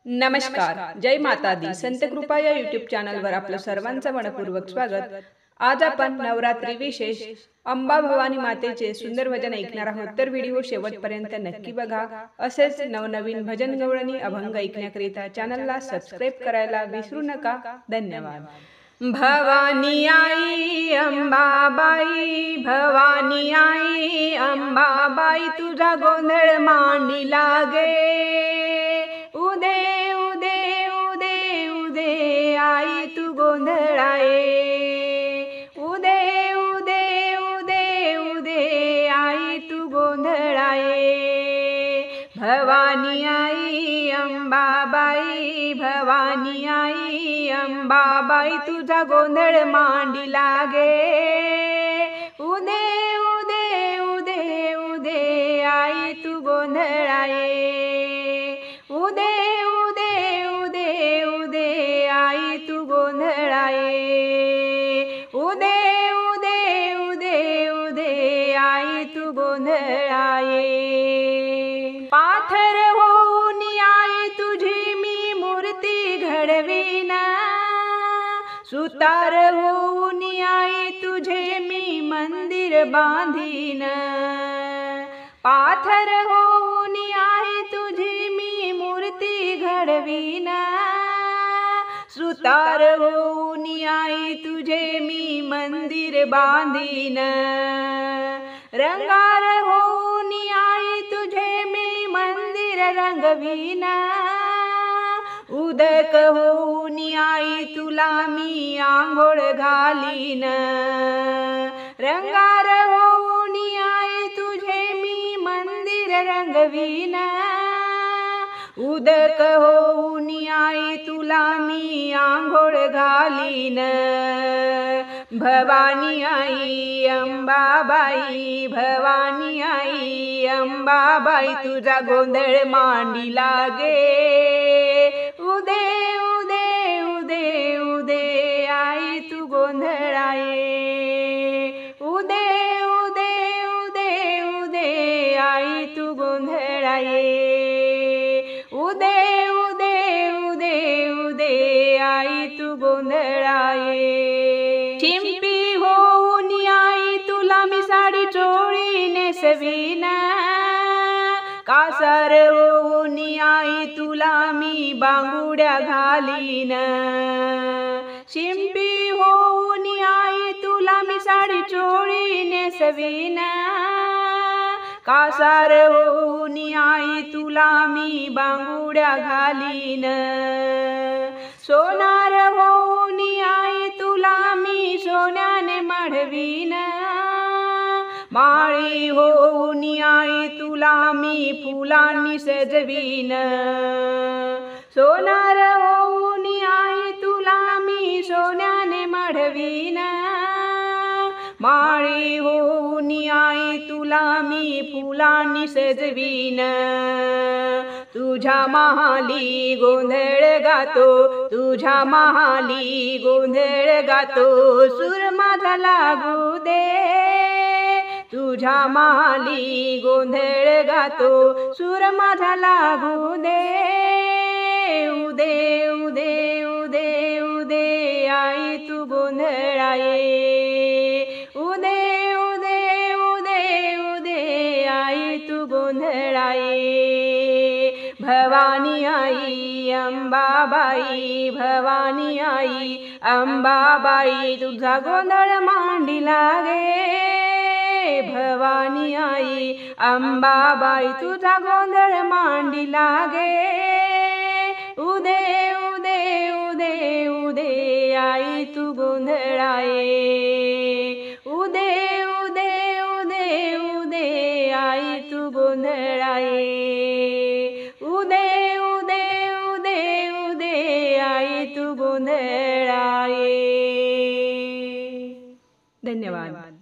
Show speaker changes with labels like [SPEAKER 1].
[SPEAKER 1] नमस्कार, जय माता दी. संत कृपा या यूट्यूब चॅनलवर आपलं सर्वांचं मनपूर्वक स्वागत. आज आपण नवरात्री विशेष अंबा भवानी मातेचे सुंदर भजन ऐकणार आहोत, तर व्हिडिओ शेवटपर्यंत नक्की बघा. असेच नवनवीन भजन गवळणी अभंग ऐकण्याकरिता चॅनलला सबस्क्राईब करायला विसरू नका. धन्यवाद. भवानी आई अंबाबाई, भवानी आई अंबाबाई, तुझा गोंधळ मांडी लागे. उदे उदे उदे उदे आई तू गोंधळाये. उदे उदे उदे उदे आई तू गोंधळाये. भवानी आई अंबाबाई, भवानी आई अंबाबाई, तुझा गोंधळ मांडी लागे. उदे उदे उदे उदे आई तू गोंधळाये. उदे उदे उदे उदे आई तू गोंधळाये. उदे उदे उदे उदे आई तू गोंधळाये. पाथर होऊन आई तुझी मी मूर्ती घडवीन. सुतार होऊन आई तुझे मी मंदिर बांधीन. पाथर होऊन आई तुझी मी मूर्ती घडवीन. सुतार होऊन आई तुझे मी मंदिर बांधीन. रंगार होऊन आई तुझे मी मंदिर रंगवीन. उदक होऊन आई तुला मी आंघोळ घालीन. रंगार होऊन आई तुझे मी मंदिर रंगवीन. उदक होऊन आई तुला मी आंघोळ घालीन. भवानी आई अंबाबाई, भवानी आई अंबाबाई, तुझा गोंधळ मांडी लागे. उदे उदे उदे उदे आई तू गोंधळाये. उदे उदे उदे उदे आई तू गोंधळाये. उदे उदे उदे उदे आई तू गोंधळाये. शिंपी होऊन आई तुला मी साडी चोळी नेसवीन. कासार होऊन आई तुला मी बांगुड्या घालीन. शिंपी होऊन आई तुला मी साडी चोळी नेसवीन. कासार होऊन आई तुला मी बांगुड्या घालीन. सोनार होऊन आई तुला मी सोन्याने मढवीन. माळी होऊन आई तुला मी फुलांनी सजवीन. सोनार होऊन आई तुला मी सोन्याने मढवीन. माळी होऊन आई तुला मी फुलांनी सजवीन. तुझ्या महाली गोंधळ गातो, तुझ्या महाली गोंधळ गातो, सूर माझा लागू दे. तुझ्या महाली गोंधळ गातो, सूर माझा लागू दे. उदे उदे उदे उदे आई तू गोंधळाये. उदे उदे उदे उदे आई तू गोंधळाये. भवानी आई अंबाबाई, भवानी आई अंबाबाई, तुझा गोंधळ मांडी लागे. भवानी आई अंबाबाई, तुझा गोंधळ मांडी लागे. उदे उदे उदे उदे आई तू गोंधळाये. उदे उदे उदे उदे आई तू गोंधळाये. उदे उदे उदे उदे आई तू गोंधळाये. धन्यवाद.